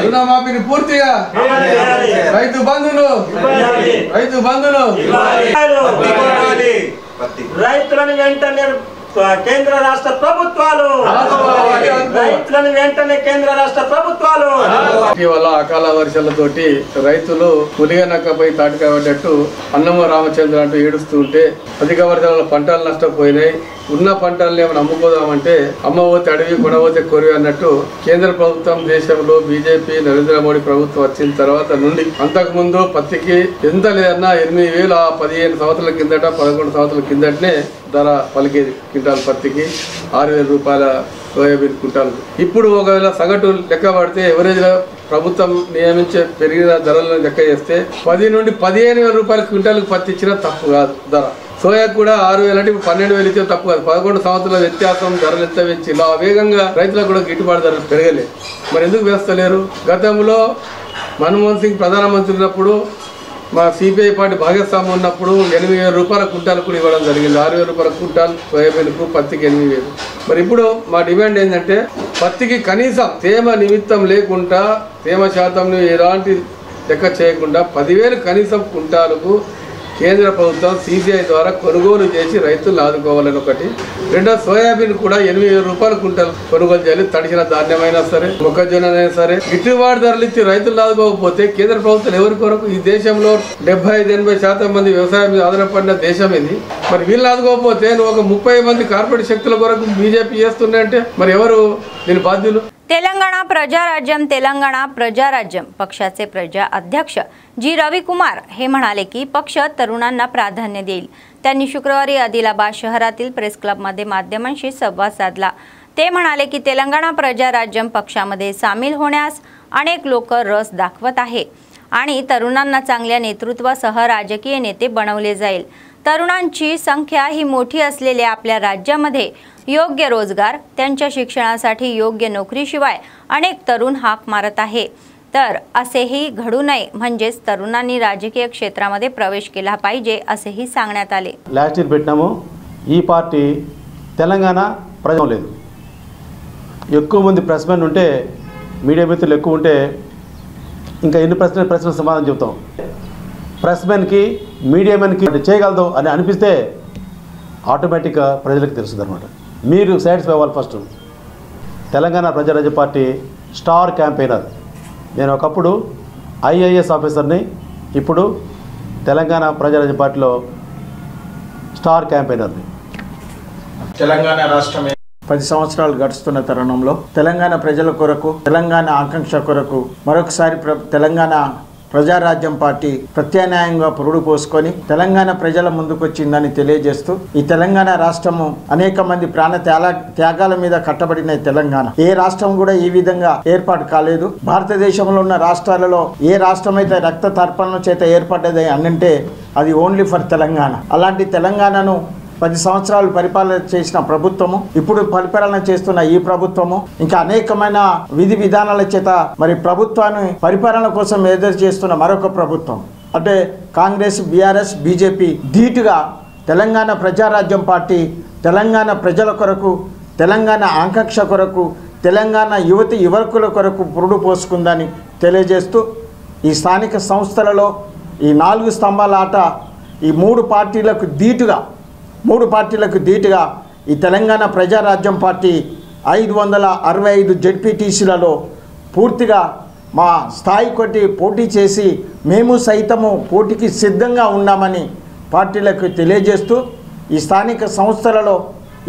రుణమాఫీని పూర్తిగా రైతు బంధులు రైతులను వెంటనే కేంద్ర రాష్ట్ర ప్రభుత్వాలు రైతులను వెంటనే కేంద్ర రాష్ట్ర ప్రభుత్వాలు ఇటీవల అకాల వర్షాలతోటి రైతులు పులిగనక్కపై తాటికాబడ్డట్టు అన్నమ రామచంద్ర అంటూ ఏడుస్తూ ఉంటే అధిక వర్షాల పంటలు నష్టపోయినాయి. ఉన్న పంటలను ఏమైనా అమ్ముకోదామంటే అమ్మబోతే అడవి కొనబోతే కొరివి అన్నట్టు కేంద్ర ప్రభుత్వం దేశంలో బీజేపీ నరేంద్ర మోడీ ప్రభుత్వం వచ్చిన తర్వాత నుండి అంతకుముందు పత్తికి ఎంత లేదన్నా 8,000 15 సంవత్సరాల కిందట 11 సంవత్సరాల కిందటనే ధర పలికేది. క్వింటాల్ పత్తికి 6,000 రూపాయల సోయాబీన్ క్వింటాల్. ఇప్పుడు ఒకవేళ సగటు లెక్క పడితే ఎవరేజ్గా ప్రభుత్వం నియమించే పెరిగిన ధరలను లెక్క చేస్తే 10 నుండి 15,000 రూపాయల క్వింటాల్కి పత్తి ఇచ్చినా తప్పు కాదు. ధర సోయా కూడా 6,000 అంటే 12,000 ఇచ్చే తప్పు కాదు. 11 సంవత్సరాల వ్యత్యాసం ధరలు ఎంత పెంచి ఇలా వేగంగా రైతులకు కూడా గిట్టుబాటు ధరలు పెరగలేదు. మరి ఎందుకు వేస్తలేరు? గతంలో మన్మోహన్ సింగ్ ప్రధానమంత్రి ఉన్నప్పుడు మా సిపిఐ పార్టీ భాగస్వామ్యం ఉన్నప్పుడు 8,000 రూపాయల క్వింటాల్ కూడా ఇవ్వడం జరిగింది. 6,000 రూపాయల క్వింటాల్ సోయాబీన్కు, పత్తికి 8,000. మరి ఇప్పుడు మా డిమాండ్ ఏంటంటే పత్తికి కనీసం తేమ నిమిత్తం లేకుండా తేమ శాతం ఎలాంటి లెక్క చేయకుండా 10,000 కనీసం క్వింటాలకు కేంద్ర ప్రభుత్వం సిసిఐ ద్వారా కొనుగోలు చేసి రైతులను ఆదుకోవాలని ఒకటి. రెండో సోయాబీన్ కూడా 8,000 రూపాయల క్వింటాల్ కొనుగోలు చేయాలి. తడిసిన ధాన్యమైనా సరే మొక్కజొన్న అయినా సరే గిట్టుబాటు ధరలు ఇచ్చి రైతులు ఆదుకోకపోతే కేంద్ర ప్రభుత్వం ఎవరి కొరకు? ఈ దేశంలో 75-80% మంది వ్యవసాయం మీద ఆధారపడిన దేశం ఇది. మరి వీళ్ళు ఆదుకోకపోతే నువ్వు ఒక 30 మంది కార్పొరేట్ శక్తుల కొరకు బీజేపీ చేస్తున్నాయంటే మరి ఎవరు దీని బాధ్యులు? तेलंगणा प्रजाराज्यम पक्षाचे प्रजा अध्यक्ष जी रविकुमार हे म्हणाले की पक्ष तरुणांना प्राधान्य देईल. त्यांनी शुक्रवारी आदिलाबाद शहरातील प्रेस क्लबमध्ये माध्यमांशी संवाद साधला. ते म्हणाले की तेलंगणा प्रजाराज्यम पक्षामध्ये सामील होण्यास अनेक लोक रस दाखवत आहे आणि तरुणांना चांगल्या नेतृत्वासह राजकीय नेते बनवले जाईल। तरुणांची संख्या ही मोठी असलेल्या आपल्या राज्यामध्ये योग्य रोजगार, त्यांच्या शिक्षणासाठी योग्य नोकरीशिवाय अनेक तरुण हाक मारत आहे, तर असेही घडू नये म्हणजेच तरुणांनी राजकीय क्षेत्रामध्ये प्रवेश केला पाहिजे असेही सांगण्यात आले। లాస్ట్ ఇయర్ పెట్టినాము ఈ పార్టీ తెలంగాణ ప్రజలు లేదు, ఎక్కువ మంది ప్రెస్ మెన్ ఉంటే మీడియా మిత్రులు ఎక్కువ ఉంటే ఇంకా ఎన్ని ప్రశ్నలు సమాధానం చెప్తాం। ప్రెస్ మెన్కి మీడియా మెన్కి చేయగలదు అని అనిపిస్తే ఆటోమేటిక్గా ప్రజలకు తెలుస్తుంది అనమాట। మీరు సాటిస్ఫై అవ్వాలి। First Telangana Praja Rajya party star campaigner నేను ఒకప్పుడు ఐఏఎస్ ఆఫీసర్ని, ఇప్పుడు తెలంగాణ ప్రజారాజ్య పార్టీలో స్టార్ క్యాంపెయినర్ని। తెలంగాణ రాష్ట్రమే 10 సంవత్సరాలు గడుస్తున్న తరుణంలో తెలంగాణ ప్రజల కొరకు, తెలంగాణ ఆకాంక్ష కొరకు మరొకసారి తెలంగాణ ప్రజారాజ్యం పార్టీ ప్రత్యామ్నాయంగా పురుడు పోసుకొని తెలంగాణ ప్రజల ముందుకొచ్చిందని తెలియజేస్తూ, ఈ తెలంగాణ రాష్ట్రము అనేక మంది ప్రాణ త్యాగాల మీద కట్టబడిన తెలంగాణ ఏ రాష్ట్రం కూడా ఈ విధంగా ఏర్పాటు కాలేదు। భారతదేశంలో ఉన్న రాష్ట్రాలలో ఏ రాష్ట్రం అయితే రక్త తర్పణం చేత ఏర్పడ్డది అనంటే అది ఓన్లీ ఫర్ తెలంగాణ। అలాంటి తెలంగాణను 10 సంవత్సరాలు పరిపాలన చేసిన ప్రభుత్వము, ఇప్పుడు పరిపాలన చేస్తున్న ఈ ప్రభుత్వము ఇంకా అనేకమైన విధి విధానాల చేత మరి ప్రభుత్వాన్ని పరిపాలన కోసం ఎదురు చేస్తున్న మరొక ప్రభుత్వం అంటే కాంగ్రెస్, బీఆర్ఎస్, బీజేపీ ధీటుగా తెలంగాణ ప్రజారాజ్యం పార్టీ తెలంగాణ ప్రజల కొరకు, తెలంగాణ ఆకాంక్ష కొరకు, తెలంగాణ యువకుల కొరకు పురుడు పోసుకుందని తెలియజేస్తూ, ఈ స్థానిక సంస్థలలో ఈ 4 స్తంభాల ఆట ఈ 3 పార్టీలకు ధీటుగా ఈ తెలంగాణ ప్రజారాజ్యం పార్టీ 565 జెడ్పీటీసీలలో పూర్తిగా మా స్థాయి కొట్టి పోటీ చేసి మేము సైతము పోటీకి సిద్ధంగా ఉన్నామని పార్టీలకు తెలియజేస్తూ, ఈ స్థానిక సంస్థలలో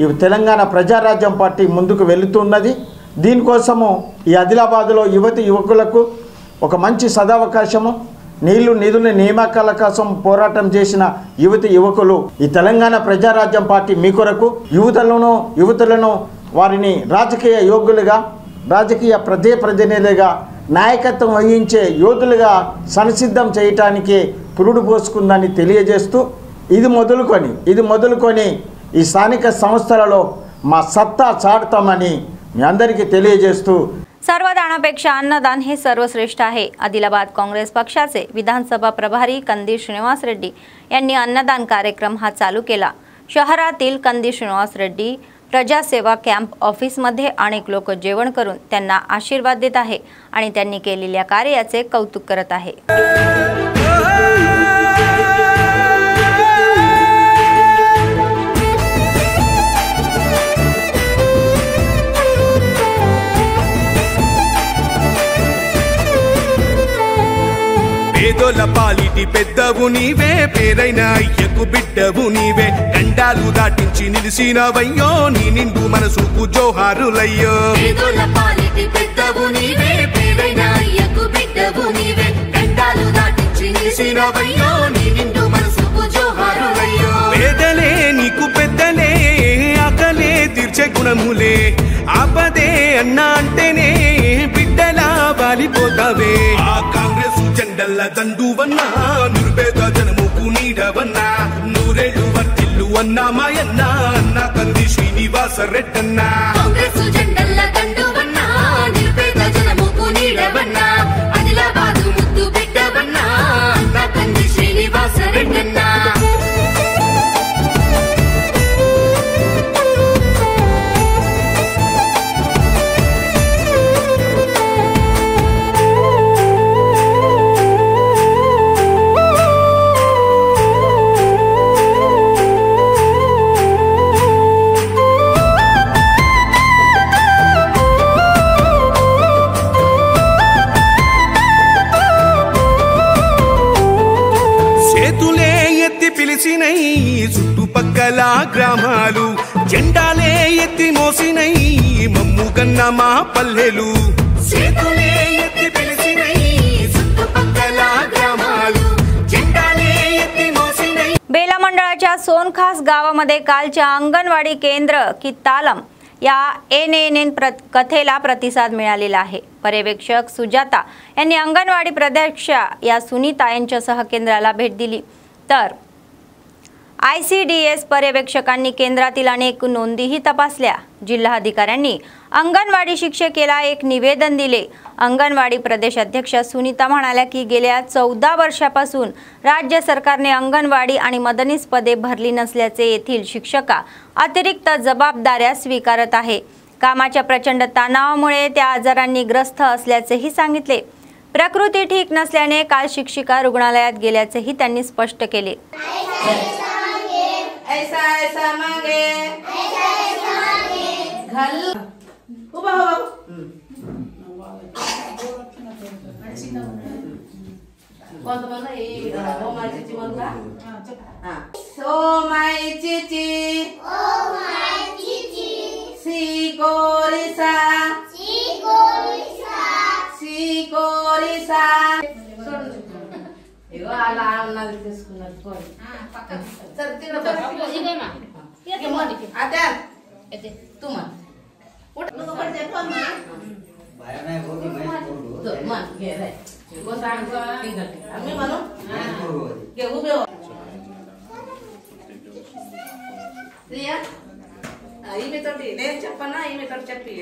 ఈ తెలంగాణ ప్రజారాజ్యం పార్టీ ముందుకు వెళుతున్నది। దీనికోసము ఈ ఆదిలాబాద్లో యువకులకు ఒక మంచి సదవకాశము, నిధుల నియామకాల కోసం పోరాటం చేసిన యువకులు ఈ తెలంగాణ ప్రజారాజ్యం పార్టీ మీ కొరకు యువతులను వారిని రాజకీయ యోగ్యులుగా, రాజకీయ ప్రతినిధులుగా, నాయకత్వం వహించే యోధులుగా సంసిద్ధం చేయటానికి పురుడు పోసుకుందని తెలియజేస్తూ, ఇది మొదలుకొని ఈ స్థానిక సంస్థలలో మా సత్తా చాటుతామని మీ అందరికీ తెలియజేస్తూ, सर्वदानापेक्षा अन्नदान हे सर्वश्रेष्ठ आहे। आदिलाबाद काँग्रेस पक्षाचे विधानसभा प्रभारी कंदी श्रीनिवास रेड्डी यांनी अन्नदान कार्यक्रम हा चालू केला। शहरातील कंदी श्रीनिवास रेड्डी प्रजासेवा कॅम्प ऑफिसमध्ये अनेक लोक जेवण करून त्यांना आशीर्वाद देत आहे आणि त्यांनी केलेल्या कार्याचे कौतुक करत आहे। పేదోల పాలిటి పెద్దవు నీవే, పేరైన అయ్యకు బిడ్డవు నీవే, గండాలు దాటించి నిలిసినవయ్యో నీ నిండు మనసుకు జోహారులయ్యో। పేదోల పాలిటి పెద్దవు నీవే, పేరైన అయ్యకు బిడ్డవు నీవే, గండాలు దాటించి నిలిసినవయ్యో నీ నిండు మనసుకు జోహారులయ్యో। పేదలే నీకు పెద్దలే, ఆకలే తీర్చే గుణములే, ఆపదే అన్నా అంటేనే బిడ్డలా వాలిపోతావే। ఆ కాంగ్రెస్ జెండల్ల దండువన్నా, నిరుపేద జనముకు నీడవన్నా, నూరేళ్లు వర్తిల్లు అన్నా మాయన్నా, అన్న కంది శ్రీనివాస రెడ్డన్నా। కాంగ్రెస్ జెండల్ల దండువన్నా, నిరుపేద జనముకు నీడవన్నా, ఆదిలాబాదు ముద్దు బిడ్డవన్నా, అన్న కంది శ్రీనివాస రెడ్డన్నా। చుట్టుపక్కల గ్రామాలు జెండాలే ఎత్తి మోసినై మమ్ముగన్న మా పల్లెలు, చేతులే ఎత్తి పిలిచినై చుట్టుపక్కల గ్రామాలు జెండాలే ఎత్తి మోసినై। बेला मंडळाच्या सोनखास गावामध्ये कालच्या अंगणवाडी केंद्र की तालम या NNN कथेला प्रतिसाद मिळालेला आहे. पर्यवेक्षक सुजाता यांनी अंगणवाडी प्रदेशा या सुनीता यांच्यासह केंद्राला भेट दिली, तर ICDS पर्यवेक्षकांनी केंद्रातील अनेक नोंदीही तपासल्या. जिल्हाधिकाऱ्यांनी अंगणवाडी शिक्षकेला एक निवेदन दिले. अंगणवाडी प्रदेशाध्यक्ष सुनीता म्हणाल्या की गेल्या 14 वर्षापासून राज्य सरकारने अंगणवाडी आणि मदनीस पदे भरली नसल्याचे येथील शिक्षका अतिरिक्त जबाबदाऱ्या स्वीकारत आहे. कामाच्या प्रचंड तणावामुळे त्या आजारांनी ग्रस्त असल्याचेही सांगितले. प्रकृती ठीक नसल्याने काल शिक्षिका रुग्णालयात गेल्याचेही त्यांनी स्पष्ट केले. ऐसा ऐसा मांगे घाल उभा हो कोणतं म्हणलं हे हो मायची म्हणला हां सो मायची सी कोरिसा ఇగో అలా అన్నది తీసుకున్నారు పోయి సరే తినమ్మా అదే తుమ్మ నువ్వు ఒకటి చెప్పమ్మా అమ్మి మనం ఈమెతోటి నేను చెప్పన్నా ఈమెతోటి చెప్పి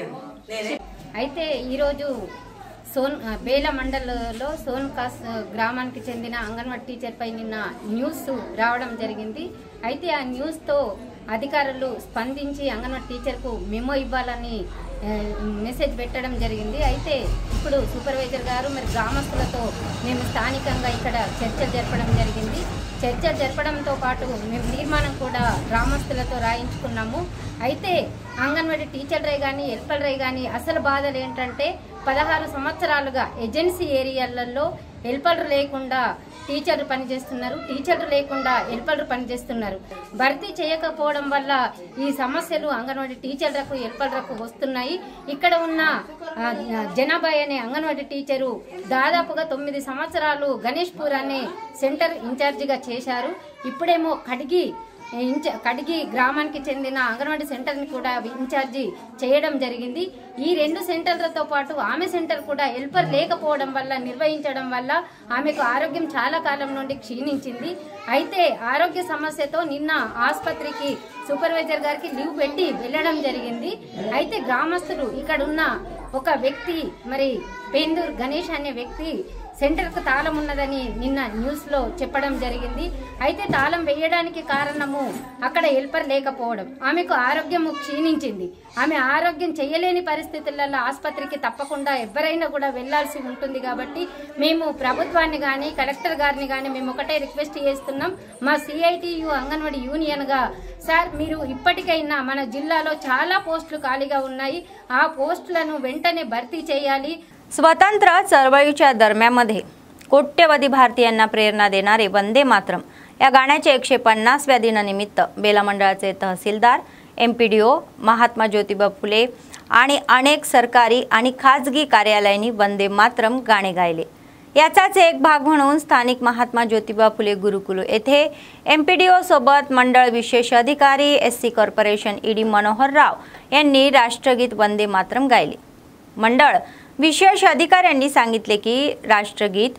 నేనే అయితే ఈరోజు బేల మండలంలో సోన్కాస్ గ్రామానికి చెందిన అంగన్వాడీ టీచర్పై నిన్న న్యూస్ రావడం జరిగింది. అయితే ఆ న్యూస్తో అధికారులు స్పందించి అంగన్వాడీ టీచర్కు మెమో ఇవ్వాలని మెసేజ్ పెట్టడం జరిగింది. అయితే ఇప్పుడు సూపర్వైజర్ గారు మరి గ్రామస్తులతో మేము స్థానికంగా ఇక్కడ చర్చలు జరపడం జరిగింది. చర్చలు జరపడంతో పాటు మేము తీర్మానం కూడా గ్రామస్తులతో రాయించుకున్నాము. అయితే అంగన్వాడీ టీచర్లే కానీ హెల్పర్లే కానీ అసలు బాధలు ఏంటంటే 16 సంవత్సరాలుగా ఏజెన్సీ ఏరియాలలో హెల్పర్లు లేకుండా టీచర్లు పనిచేస్తున్నారు, టీచర్లు లేకుండా హెల్పర్లు పనిచేస్తున్నారు. భర్తీ చేయకపోవడం వల్ల ఈ సమస్యలు అంగన్వాడీ టీచర్లకు హెల్పర్లకు వస్తున్నాయి. ఇక్కడ ఉన్న జనాభా అనే అంగన్వాడీ టీచరు దాదాపుగా 9 సంవత్సరాలు గణేష్పూర్ అనే సెంటర్ ఇన్ఛార్జిగా చేశారు. ఇప్పుడేమో కడిగి గ్రామానికి చెందిన అంగన్వాడీ సెంటర్ని కూడా ఇన్ఛార్జి చేయడం జరిగింది. ఈ 2 సెంటర్లతో పాటు ఆమె సెంటర్ కూడా హెల్పర్ లేకపోవడం వల్ల నిర్వహించడం వల్ల ఆమెకు ఆరోగ్యం చాలా కాలం నుండి క్షీణించింది. అయితే ఆరోగ్య సమస్యతో నిన్న ఆసుపత్రికి సూపర్వైజర్ గారికి లీవ్ పెట్టి వెళ్ళడం జరిగింది. అయితే గ్రామస్తులు ఇక్కడున్న ఒక వ్యక్తి మరి పేందూర్ గణేష్ అనే వ్యక్తి సెంటర్కు తాళం ఉన్నదని నిన్న న్యూస్లో చెప్పడం జరిగింది. అయితే తాళం వేయడానికి కారణము అక్కడ హెల్పర్ లేకపోవడం, ఆమెకు ఆరోగ్యం క్షీణించింది. ఆమె ఆరోగ్యం చేయలేని పరిస్థితులలో ఆసుపత్రికి తప్పకుండా ఎవరైనా కూడా వెళ్లాల్సి ఉంటుంది. కాబట్టి మేము ప్రభుత్వాన్ని కానీ కలెక్టర్ గారిని కానీ మేము ఒకటే రిక్వెస్ట్ చేస్తున్నాం. మా CITU అంగన్వాడీ యూనియన్గా సార్ మీరు इప్పటికైనా మన జిల్లాలో చాలా పోస్టులు ఖాళీగా ఉన్నాయి, ఆ పోస్టులను వెంటనే భర్తీ చేయాలి. स्वतंत्र चळवळीच्या दरम्यानमध्ये कोट्यवधी भारतीयांना प्रेरणा देणारे वंदे मातरम या गाण्याच्या 150व्या दिनानिमित्त बेला मंडळाचे तहसीलदार, MPDO, महात्मा ज्योतिबा फुले आणि अनेक सरकारी आणि खाजगी कार्यालयांनी वंदे मातरम गाणे गायले. याचाच एक भाग म्हणून स्थानिक महात्मा ज्योतिबा फुले गुरुकुल येथे MPDO सोबत मंडळ विशेष अधिकारी SC कॉर्पोरेशन ED मनोहर राव यांनी राष्ट्रगीत वंदे मातरम गायले. मंडळ विशेष अधिकाऱ्यांनी सांगितले की राष्ट्रगीत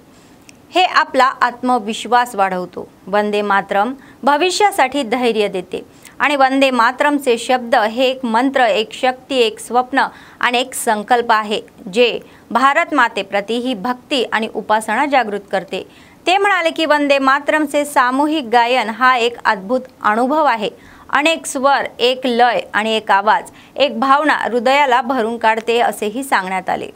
हे आपला आत्मविश्वास वाढवतो. वंदे मातरम भविष्यासाठी धैर्य देते आणि वंदे मातरमचे शब्द हे एक मंत्र, एक शक्ती, एक स्वप्न आणि एक संकल्प आहे जे भारत मातेप्रती ही भक्ती आणि उपासना जागृत करते. ते म्हणाले की वंदे मातरमचे सामूहिक गायन हा एक अद्भुत अनुभव आहे. अनेक स्वर, एक लय आणि एक आवाज, एक भावना हृदयाला भरून काढते असेही सांगण्यात आले.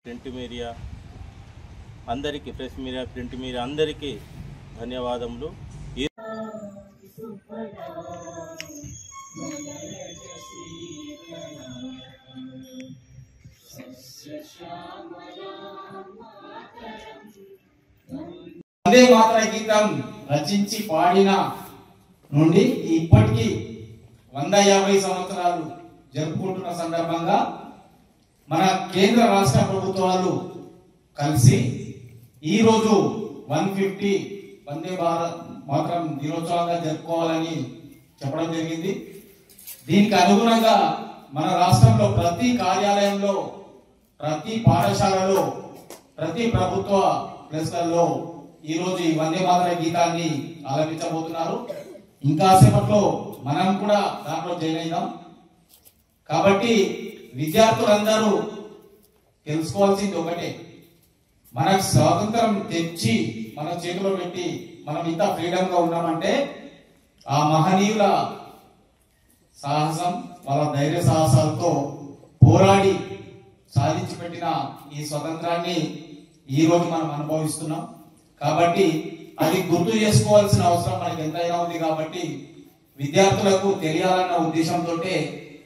ప్రింట్ మీడియా అందరికీ, ప్రెస్ మీడియా, ప్రింట్ మీడియా అందరికీ ధన్యవాదములు. వందే మాతర గీతం రచించి పాడిన నుండి ఇప్పటికీ 150 సంవత్సరాలు జరుపుకుంటున్న సందర్భంగా మన కేంద్ర రాష్ట్ర ప్రభుత్వాలు కలిసి ఈరోజు 150 వందే భారత్ మాతరం దినోత్సవంగా జరుపుకోవాలని చెప్పడం జరిగింది. దీనికి అనుగుణంగా మన రాష్ట్రంలో ప్రతి కార్యాలయంలో, ప్రతి పాఠశాలలో, ప్రతి ప్రభుత్వ ప్లేస్లలో ఈరోజు ఈ వందే మాతర గీతాన్ని ఆలపించబోతున్నారు. ఇంకా సేపట్లో మనం కూడా దాంట్లో జాయిన్ అయినాం. కాబట్టి విద్యార్థులందరూ తెలుసుకోవాల్సింది ఒకటే, మనకు స్వాతంత్రం తెచ్చి మన చేతిలో పెట్టి మనం ఇంత ఫ్రీడమ్ గా ఉన్నామంటే ఆ మహనీయుల సాహసం, వాళ్ళ ధైర్య సాహసాలతో పోరాడి సాధించి పెట్టిన ఈ స్వతంత్రాన్ని ఈ రోజు మనం అనుభవిస్తున్నాం. కాబట్టి అది గుర్తు చేసుకోవాల్సిన అవసరం మనకి ఎంతైనా ఉంది. కాబట్టి విద్యార్థులకు తెలియాలన్న ఉద్దేశంతో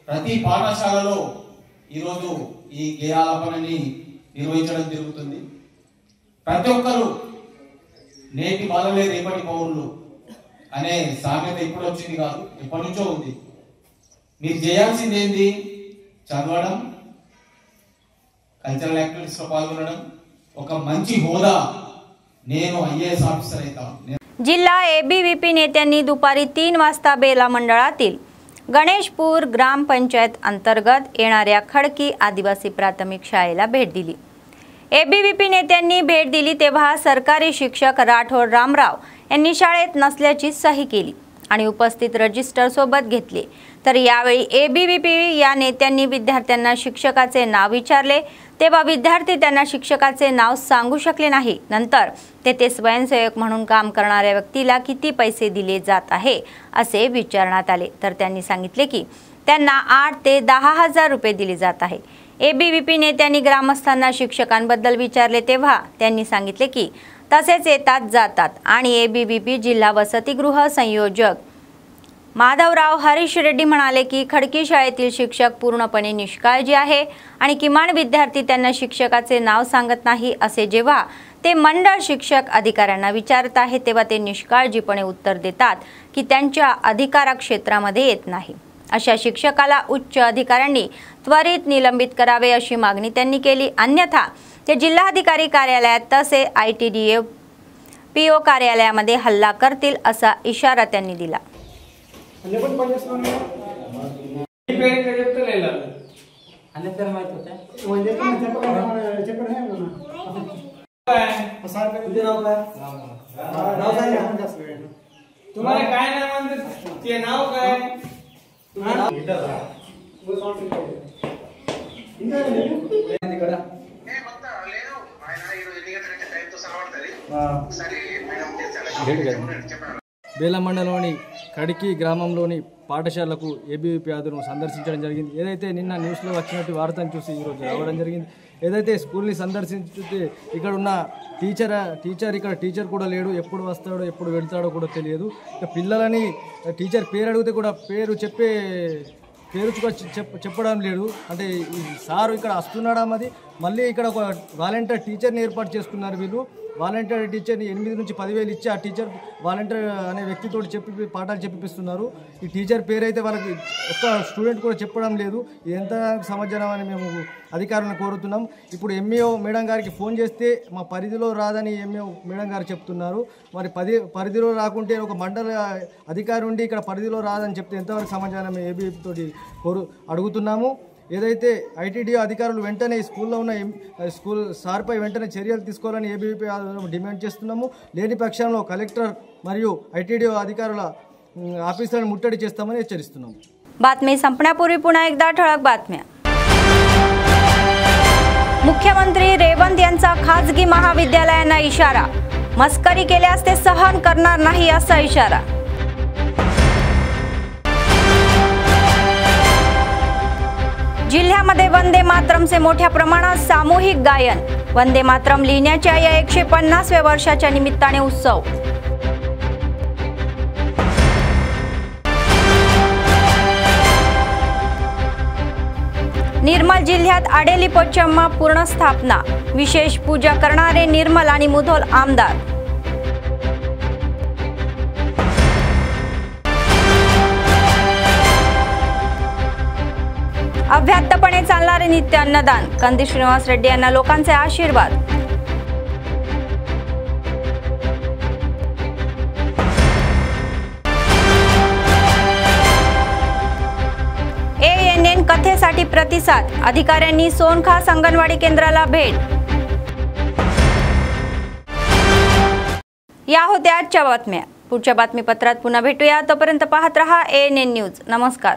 ప్రతి పాఠశాలలో ఈరోజు ఈ గేయాలాపనని నిర్వహించడం జరుగుతుంది. ప్రతి ఒక్కరూ నేటి బాలలే రేపటి పౌరులు అనే సామెత ఇప్పుడు వచ్చింది కాదు, ఎప్పటి నుంచో ఉంది. మీరు చేయాల్సింది ఏంది? చదవడం, కల్చరల్ యాక్టివిటీస్ లో పాల్గొనడం, ఒక మంచి హోదా, నేను IAS ऑफिसर येतो. जिल्हा ABVP नेत्यांनी दुपारी 3 वाजता बेला मंडळातील गणेशपूर ग्रामपंचायत अंतर्गत येणाऱ्या खडकी आदिवासी प्राथमिक शाळेला भेट दिली. ABVP नेत्यांनी भेट दिली तेव्हा सरकारी शिक्षक राठोड रामराव यांनी शाळेत नसल्याची सही केली आणि उपस्थित रजिस्टर सोबत घेतले. तर यावेळी ABVP या नेत्यांनी विद्यार्थ्यांना शिक्षकाचे नाव विचारले तेव्हा विद्यार्थी त्यांना शिक्षकाचे नाव सांगू शकले नाही. नंतर तेथे स्वयंसेवक म्हणून काम करणाऱ्या व्यक्तीला किती पैसे दिले जात आहे असे विचारण्यात आले. तर त्यांनी सांगितले की त्यांना 8 ते 10 हजार रुपये दिले जात आहे. ABVP नेत्यांनी ग्रामस्थांना शिक्षकांबद्दल विचारले तेव्हा त्यांनी सांगितले की तसेच येतात जातात आणि ABVP जिल्हा वसतिगृह संयोजक माधवराव हरीश रेड्डी म्हणाले की खडकी शाळेतील शिक्षक पूर्णपणे निष्काळजी आहे आणि किमान विद्यार्थी त्यांना शिक्षकाचे नाव सांगत नाही असे जेव्हा ते मंडळ शिक्षक अधिकाऱ्यांना विचारत आहे तेव्हा ते निष्काळजीपणे उत्तर देतात की त्यांच्या अधिकार क्षेत्रामध्ये येत नाही. अशा शिक्षकाला उच्च अधिकाऱ्यांनी त्वरित निलंबित करावे अशी मागणी त्यांनी केली. अन्यथा ते जिल्हाधिकारी कार्यालयात तसे ITDA PO कार्यालयामध्ये हल्ला करतील असा इशारा त्यांनी दिला. तुम्हाला काय नाव म्हणतात? ते नाव काय? బేల మండలంలోని కడికి గ్రామంలోని పాఠశాలకు ABVP ఆధ్వర్యంలో సందర్శించడం జరిగింది. ఏదైతే నిన్న న్యూస్లో వచ్చినట్టు వార్తను చూసి ఈరోజు రావడం జరిగింది. ఏదైతే స్కూల్ని సందర్శించితే ఇక్కడ ఉన్న టీచర్ కూడా లేడు, ఎప్పుడు వస్తాడో ఎప్పుడు వెళ్తాడో కూడా తెలియదు. ఇక పిల్లలని టీచర్ పేరు అడిగితే కూడా పేరు చెప్పడం లేదు. అంటే ఈ సారు ఇక్కడ వస్తున్నాడా మరి మళ్ళీ ఇక్కడ ఒక వాలంటీర్ టీచర్ని ఏర్పాటు చేసుకున్నారు. వీళ్ళు వాలంటీర్ టీచర్ని 8 నుంచి 10,000 ఇచ్చి ఆ టీచర్ వాలంటీర్ అనే వ్యక్తితో పాఠాలు చెప్పిస్తున్నారు. ఈ టీచర్ పేరైతే వాళ్ళకి ఒక్క స్టూడెంట్ కూడా చెప్పడం లేదు. ఎంత సమాచారం అని మేము అధికారులను కోరుతున్నాం. ఇప్పుడు MAO మేడం గారికి ఫోన్ చేస్తే మా పరిధిలో రాదని MAO మేడం గారు చెప్తున్నారు. మరి పరిధిలో రాకుంటే ఒక మండల అధికారి ఉండి ఇక్కడ పరిధిలో రాదని చెప్తే ఎంతవరకు సమాచారం ABVP తోటి అడుగుతున్నాము. ఏదైతే ITDA అధికారులు వెంటనే స్కూల్లో ఉన్న స్కూల్ సార్పై వెంటనే చర్యలు తీసుకోవాలని ABVP డిమాండ్ చేస్తున్నాము. లేని పక్షంలో కలెక్టర్ మరియు ITDA అధికారుల ఆఫీసులను ముట్టడి చేస్తామని హెచ్చరిస్తున్నాము. बातमी संपण्यापूर्वी पुन्हा एकदा ठळक बातम्या. मुख्यमंत्री रेवंत यांचा खासगी महाविद्यालयांना इशारा. मस्करी केल्यास ते सहन करणार नाही असा इशारा. जिल्ह्यामध्ये वंदे मातरमचे मोठ्या प्रमाणात सामूहिक गायन. वंदे मातरम लिहिण्याच्या या 150व्या वर्षाच्या निमित्ताने उत्सव. निर्मल जिल्ह्यात आडेली पोचम्मा पूर्ण स्थापना. विशेष पूजा करणारे निर्मल आणि मुधोल आमदार. अव्याहतपणे चालणारे नित्य अन्नदान, कंदी श्रीनिवास रेड्डी यांना लोकांचे आशीर्वाद. ANN कथेसाठी प्रतिसाद, अधिकाऱ्यांनी सोनखास अंगणवाडी केंद्राला भेट. या होत्या आजच्या बातम्या. पुढच्या बातमीपत्रात पुन्हा भेटूया. तोपर्यंत पाहत रहा ANN न्यूज. नमस्कार.